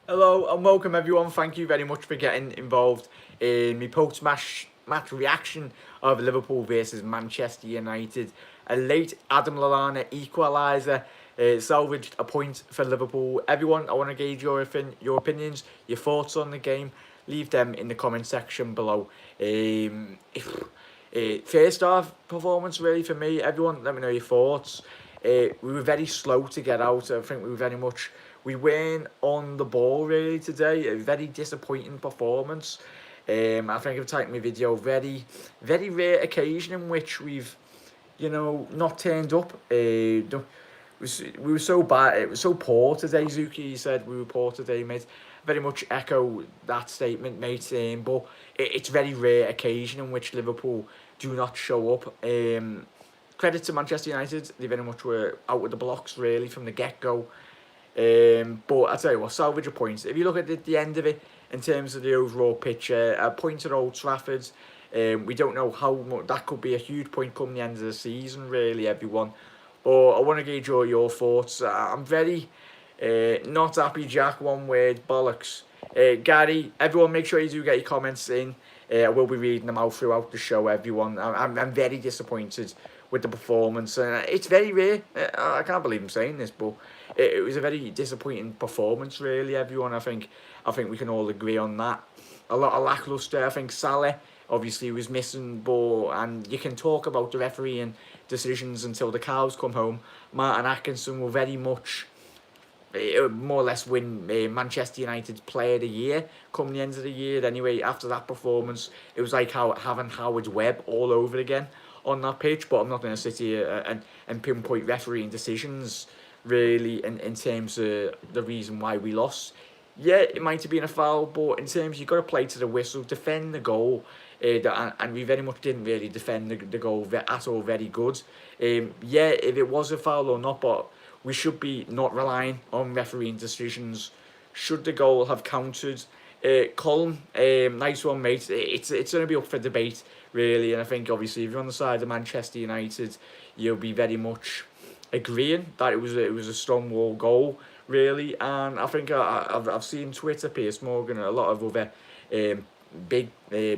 Hello and welcome everyone. Thank you very much for getting involved in my post-match reaction of Liverpool versus Manchester United. A late Adam Lallana equaliser salvaged a point for Liverpool. Everyone, I want to gauge your opinions, your thoughts on the game. Leave them in the comment section below. First half performance really for me. Everyone, let me know your thoughts. We were very slow to get out. I think we weren't on the ball really today. A very disappointing performance. I think I've typed my video. Very rare occasion in which we've, not turned up. We were so bad. It was so poor today. Zuki said we were poor today, mate. Very much echo that statement, mate. But it's very rare occasion in which Liverpool do not show up. Credit to Manchester United. They very much were out of the blocks really from the get-go. But I tell you what, salvage a point. If you look at the end of it, in terms of the overall picture, a point at Old Trafford, we don't know how much that could be a huge point come the end of the season, really, everyone. But I want to gauge your thoughts. I'm very not happy, Jack. One word, bollocks. Gary, everyone, make sure you do get your comments in. I will be reading them out throughout the show, everyone. I'm very disappointed with the performance. It's very rare. I can't believe I'm saying this, but it was a very disappointing performance, really, everyone. I think we can all agree on that. A lot of lacklustre. I think Salah obviously was missing, and you can talk about the refereeing decisions until the cows come home. Martin Atkinson will very much more or less win Manchester United's Player of the Year come the end of the year. Anyway, after that performance, it was like having Howard Webb all over again on that pitch. But I'm not going to sit here and pinpoint refereeing decisions really in terms of the reason why we lost. Yeah, it might have been a foul, but in terms you've got to play to the whistle, defend the goal. And we very much didn't really defend the goal at all very good. Yeah, if it was a foul or not, but we should be not relying on refereeing decisions. Should the goal have counted? Colin, nice one, mate. It's going to be up for debate, really. And I think, obviously, if you're on the side of Manchester United, you'll be very much agreeing that it was a Stonewall goal, really. And I think I've seen Twitter, Piers Morgan, and a lot of other big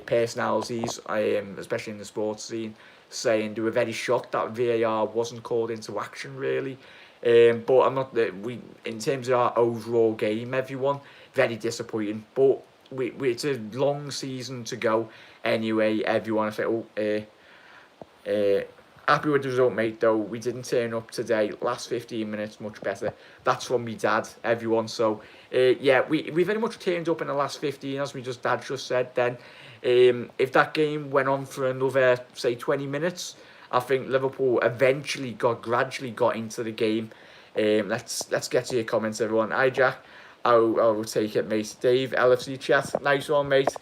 personalities, especially in the sports scene, saying they were very shocked that VAR wasn't called into action, really. But I'm not. In terms of our overall game, everyone very disappointing. But it's a long season to go anyway. Everyone, I think. Happy with the result, mate, though. We didn't turn up today. Last 15 minutes, much better. That's from me dad, everyone. So, yeah, we very much turned up in the last 15, as dad just said then. If that game went on for another, say, 20 minutes, I think Liverpool gradually got into the game. Let's get to your comments, everyone. Hi, Jack. I'll take it, mate. Dave, LFC chat. Nice one, mate.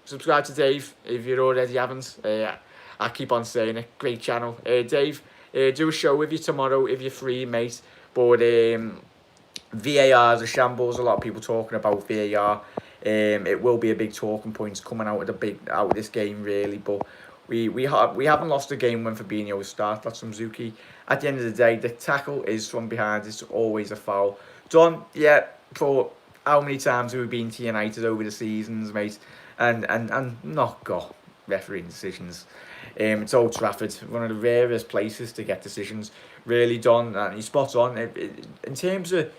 Subscribe to Dave if you already haven't. I keep on saying it. Great channel. Dave, do a show with you tomorrow if you're free, mate. But VAR is a shambles. A lot of people talking about VAR. It will be a big talking point coming out of this game, really. But we haven't lost a game when Fabinho started. That's from Zuki. At the end of the day, the tackle is from behind. It's always a foul. Don, yeah, for how many times have we been to United over the seasons, mate, and not got refereeing decisions. It's Old Trafford, one of the rarest places to get decisions. Really, Don, and he's spot on. In terms of,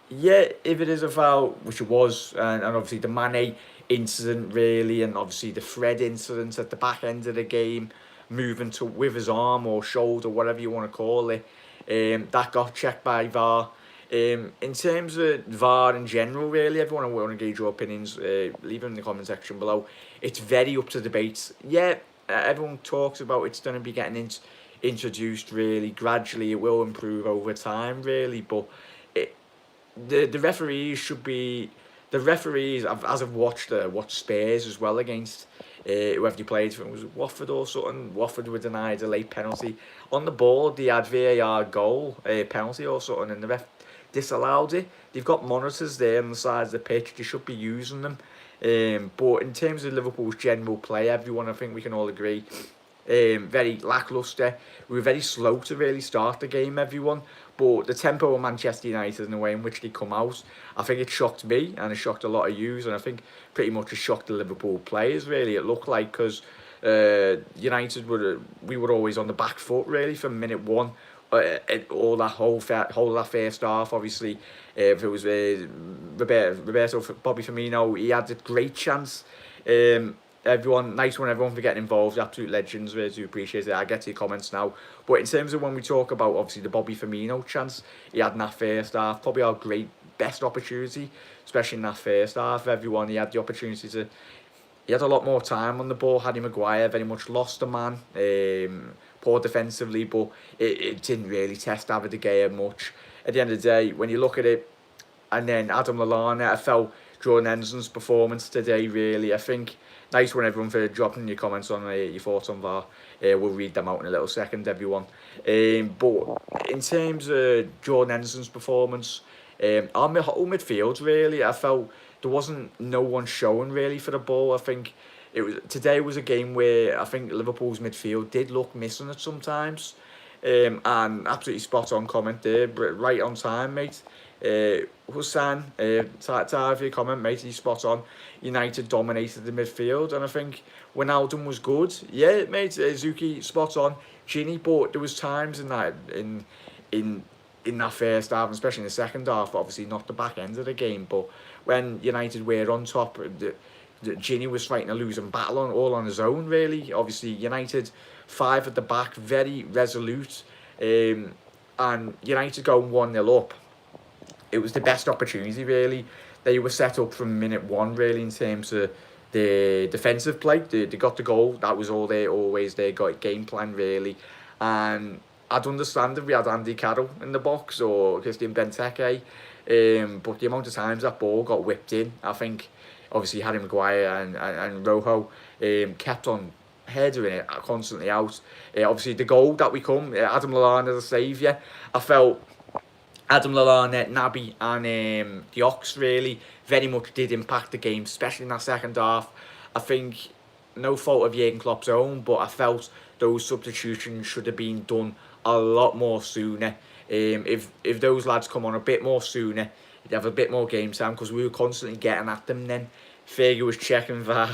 yeah, if it is a foul, which it was, and obviously the Mane incident, really, and obviously the Fred incident at the back end of the game, moving to with his arm or shoulder, whatever you want to call it, that got checked by VAR. In terms of VAR in general, really, everyone, I want to gauge your opinions. Leave them in the comment section below. It's very up to debate. Yeah, everyone talks about it's going to be getting introduced really gradually. It will improve over time, really. But the referees should be the referees. As I've watched Spurs as well against whoever they played. It was Watford or something. Watford were denied a late penalty on the board. They had VAR goal penalty or something, and the ref disallowed it. They've got monitors there on the sides of the pitch. They should be using them. But in terms of Liverpool's general play, everyone, I think we can all agree, very lacklustre. We were very slow to really start the game, everyone. But the tempo of Manchester United and the way in which they come out, I think it shocked me and it shocked a lot of yous, and I think pretty much it shocked the Liverpool players, really, it looked like, because United we were always on the back foot, really, from minute one. All that whole of that first half, obviously, if it was Roberto Bobby Firmino, he had a great chance. Everyone, nice one, everyone for getting involved, absolute legends, really do appreciate it. I get to your comments now. But in terms of when we talk about, obviously, the Bobby Firmino chance he had in that first half, probably our best opportunity, especially in that first half, everyone, he had the opportunity to, he had a lot more time on the ball. Harry Maguire very much lost a man, poor defensively, but it didn't really test David De Gea much. At the end of the day, when you look at it, and then Adam Lallana, I felt Jordan Henderson's performance today, really, I think, nice one, everyone, for dropping your comments on your thoughts on VAR. We'll read them out in a little second, everyone. But in terms of Jordan Henderson's performance, on the whole midfield, really, I felt there wasn't no one showing really for the ball. I think today was a game where I think Liverpool's midfield did look missing at sometimes. And absolutely spot on comment there, right on time, mate. Hussein, for your comment, mate, he's spot on. United dominated the midfield, and I think Wijnaldum was good. Yeah, mate, Zuki, spot on. Ginny, but there was times in that in that first half, and especially in the second half, obviously not the back end of the game, but when United were on top, Ginny was fighting a losing battle all on his own, really. Obviously, United 5 at the back, very resolute, and United going 1-0 up. It was the best opportunity, really. They were set up from minute one, really, in terms of the defensive play. They got the goal. That was always their game plan, really. And I'd understand if we had Andy Carroll in the box or Christian Benteke, but the amount of times that ball got whipped in, I think, obviously, Harry Maguire and Rojo kept on headering it constantly out. Obviously, the goal that we come, Adam Lallana, the saviour, I felt Adam Lallana, Naby and the Ox really very much did impact the game, especially in that second half. I think, no fault of Jurgen Klopp's own, but I felt those substitutions should have been done a lot more sooner. If those lads come on a bit more sooner, they'd have a bit more game time, because we were constantly getting at them then. Fergie was checking VAR.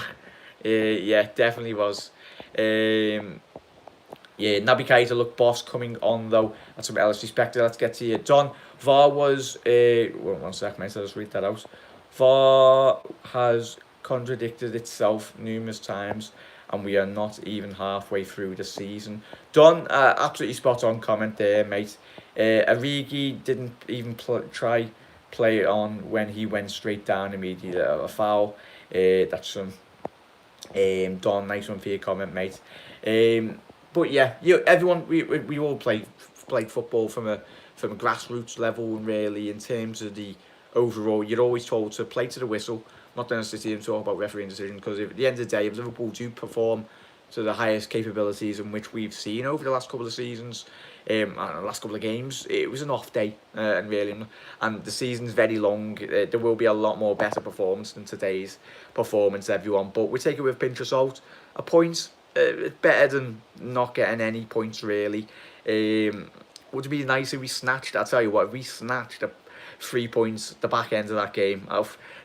Yeah, definitely was. Yeah, Naby Keita looked boss coming on, though. That's something else respected. Let's get to you. Don, VAR was... one sec, mate, I'll just read that out. VAR has contradicted itself numerous times, and we are not even halfway through the season. Don, absolutely spot on comment there, mate. Origi didn't even try play it on when he went straight down immediately. A foul. That's some... Don, nice one for your comment, mate. But yeah, everyone, we all played football from a grassroots level, really, in terms of the overall. You're always told to play to the whistle, not necessarily to talk about refereeing decision, because at the end of the day, if Liverpool do perform to the highest capabilities in which we've seen over the last couple of seasons, and the last couple of games, it was an off day, and the season's very long. There will be a lot more better performance than today's performance, everyone, but we take it with a pinch of salt. A point, better than not getting any points, really. Would it be nice if we snatched, I'll tell you what, if we snatched 3 points at the back end of that game,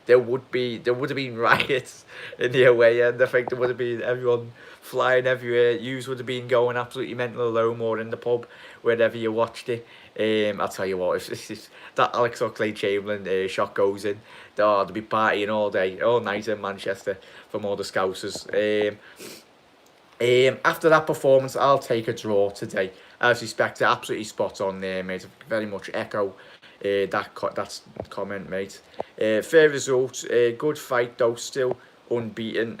there would have been riots in the away end. I think there would have been everyone flying everywhere. Yous would have been going absolutely mental alone, or in the pub, wherever you watched it. I'll tell you what, if that Alex Oxlade-Chamberlain shot goes in, they'll be partying all day, all night in Manchester from all the Scousers. After that performance, I'll take a draw today. As expected, absolutely spot on there, mate. I very much echo that comment, mate. Fair result, good fight though, still unbeaten.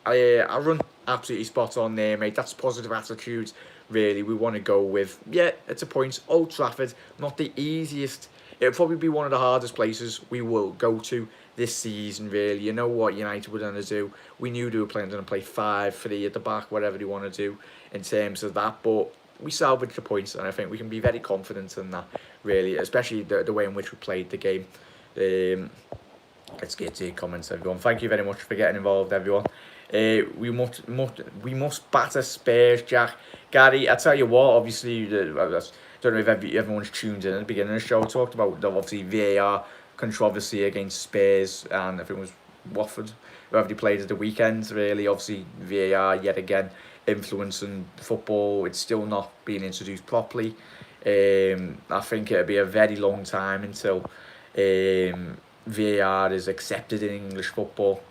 I run absolutely spot on there, mate. That's positive attitude, really, we want to go with. Yeah, it's a point. Old Trafford, not the easiest. It'll probably be one of the hardest places we will go to this season, really. You know what United were going to do. We knew they were going to play 5-3 at the back, whatever they want to do in terms of that. But we salvaged the points, and I think we can be very confident in that, really, especially the way in which we played the game. Let's get to your comments, everyone. Thank you very much for getting involved, everyone. We must batter Spurs, Jack. Gary, I tell you what, obviously, don't know if everyone's tuned in at the beginning of the show. I talked about the obviously VAR controversy against Spurs, and I think it was Watford, whoever they played at the weekend. Really, obviously, VAR yet again influencing football. It's still not being introduced properly. I think it'll be a very long time until VAR is accepted in English football.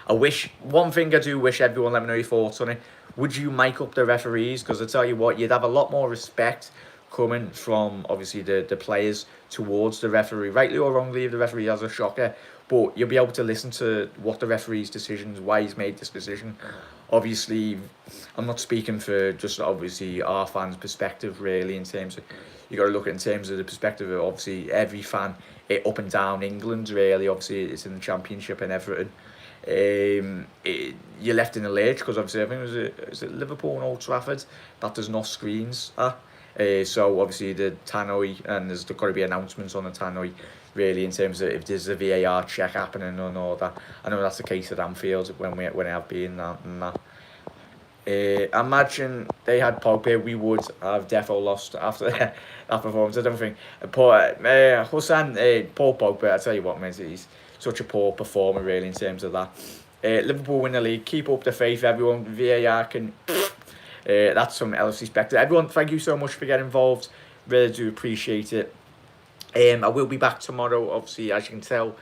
One thing I do wish everyone, let me know your thoughts on it. Would you mic up the referees? Because I tell you what, you'd have a lot more respect coming from obviously the players towards the referee, rightly or wrongly, if the referee has a shocker. But you'll be able to listen to what the referee's decisions, why he's made this decision. Obviously, I'm not speaking for just obviously our fans' perspective, really, in terms of, you got to look at it in terms of the perspective of obviously every fan up and down England, really. Obviously, it's in the Championship and everything. You're left in the lurch because obviously I think it was Liverpool and Old Trafford that there's no screens at. So obviously the tannoy, and there's got to be announcements on the tannoy, really, in terms of if there's a VAR check happening and all that. I know that's the case at Anfield when I have been that and that. Imagine they had Pogba, we would have defo lost after that performance. I don't think Paul Pogba, I tell you what, mate, he's such a poor performer, really, in terms of that. Liverpool win the league. Keep up the faith, everyone. VAR can. That's some else expected. Everyone, thank you so much for getting involved. Really do appreciate it. I will be back tomorrow, obviously, as you can tell.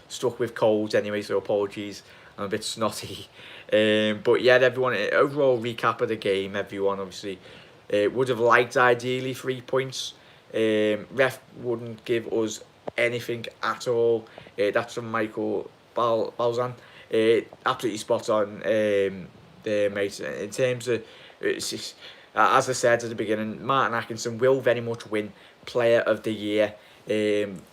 Stuck with colds anyway, so apologies. I'm a bit snotty. But yeah, everyone, overall recap of the game, everyone, obviously, would have liked ideally 3 points. Ref wouldn't give us anything at all. That's from Michael Balzan. Absolutely spot on there, mate. In terms of, as I said at the beginning, Martin Atkinson will very much win Player of the Year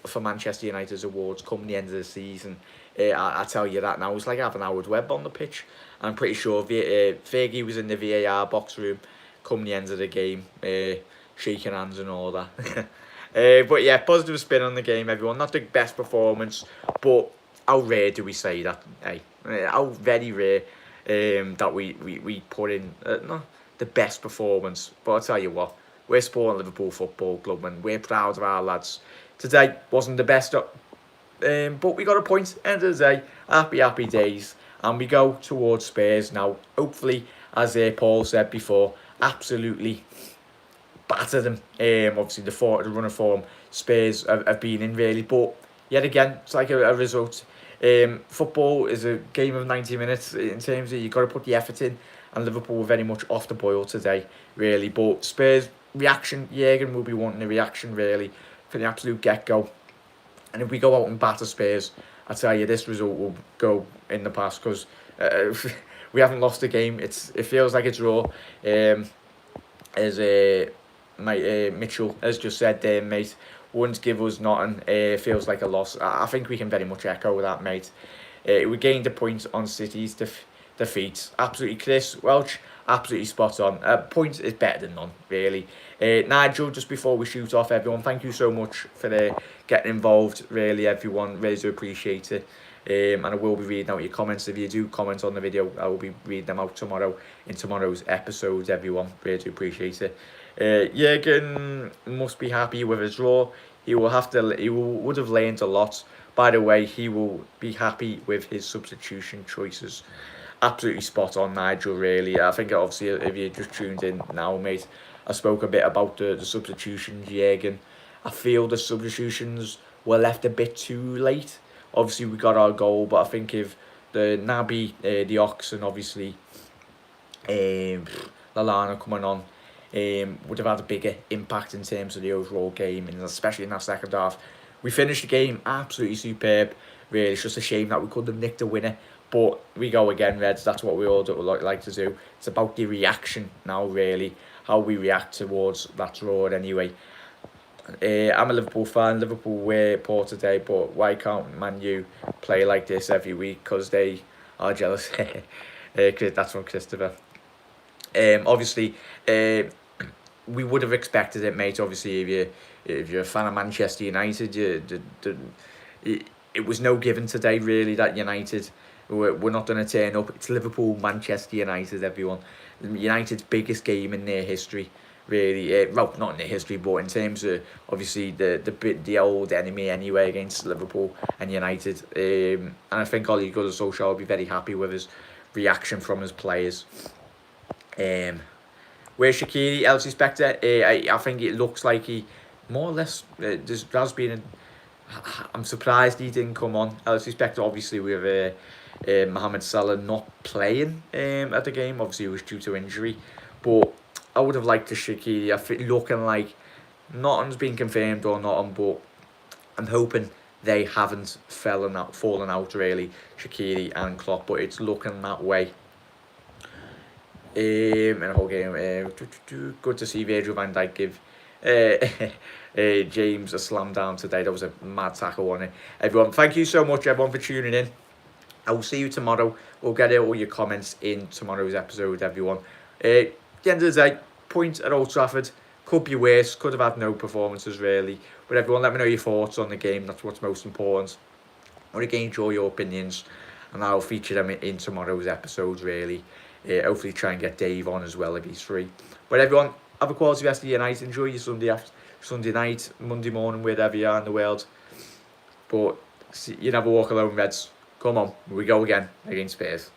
for Manchester United's awards come the end of the season. I tell you that now. It's like having Howard Webb on the pitch. I'm pretty sure Fergie was in the VAR box room come the end of the game, shaking hands and all that. But yeah, positive spin on the game, everyone. Not the best performance, but how rare do we say that? Hey, how very rare that we put in not the best performance. But I'll tell you what, we're supporting Liverpool Football Club and we're proud of our lads. Today wasn't the best, but we got a point. End of the day, happy days. And we go towards Spurs now. Hopefully, as Paul said before, absolutely batter them. Obviously, the run of form Spurs have been in, really. But yet again, it's like a result. Football is a game of 90 minutes in terms of you've got to put the effort in. And Liverpool were very much off the boil today, really. But Spurs reaction, Jurgen will be wanting a reaction, really, from the absolute get-go. And if we go out and batter Spurs, I tell you, this result will go in the past because we haven't lost a game. It feels like it's raw. As Mitchell has just said there, mate, wouldn't give us nothing. Feels like a loss. I think we can very much echo that, mate. We gained a point on City's defeat. Absolutely, Chris Welch, absolutely spot on. Point is better than none, really. Nigel, just before we shoot off, everyone, thank you so much for getting involved, really, everyone. Really do appreciate it. And I will be reading out your comments. If you do comment on the video, I will be reading them out tomorrow in tomorrow's episodes, everyone. Really do appreciate it. Jurgen must be happy with his draw. He would have learned a lot. By the way, he will be happy with his substitution choices. Absolutely spot on, Nigel, really. I think obviously if you just tuned in now, mate, I spoke a bit about the substitutions, Jurgen. I feel the substitutions were left a bit too late. Obviously, we got our goal, but I think if the Naby, the Ox, and obviously Lallana coming on, would have had a bigger impact in terms of the overall game, and especially in that second half. We finished the game absolutely superb. Really, it's just a shame that we couldn't have nicked a winner. But we go again, Reds. That's what we all like to do. It's about the reaction now, really. How we react towards that draw anyway. I'm a Liverpool fan. Liverpool were poor today, but why can't Man U play like this every week? Because they are jealous. That's from Christopher. Obviously, we would have expected it, mate. Obviously, if you're a fan of Manchester United, it was no given today, really, that United We're not going to turn up. It's Liverpool, Manchester United, everyone. United's biggest game in their history, really. Well, not in their history, but in terms of obviously the old enemy anyway against Liverpool and United. And I think Ole Gunnar Solskjaer will be very happy with his reaction from his players. Where's Shaqiri, Elsie Spectre? I think it looks like he more or less there's been. I'm surprised he didn't come on. Elsie Spectre, obviously, with Mohamed Salah not playing at the game. Obviously, it was due to injury, but I would have liked to Shaqiri. I think looking like nothing's been confirmed or nothing, but I'm hoping they haven't fallen out really, Shaqiri and Klopp, but it's looking that way. In the whole game, good to see Virgil van Dijk give James a slam down today. That was a mad tackle, wasn't it? Everyone, thank you so much, everyone, for tuning in. I will see you tomorrow. We'll get all your comments in tomorrow's episode, everyone. At the end of the day, point at Old Trafford. Could be worse. Could have had no performances, really. But everyone, let me know your thoughts on the game. That's what's most important. I want to gauge all your opinions, and I'll feature them in tomorrow's episode, really. Hopefully try and get Dave on as well if he's free. But everyone, have a quality rest of your night. Enjoy your Sunday night, Monday morning, wherever you are in the world. But you never walk alone, Reds. Come on, here we go again against Spurs.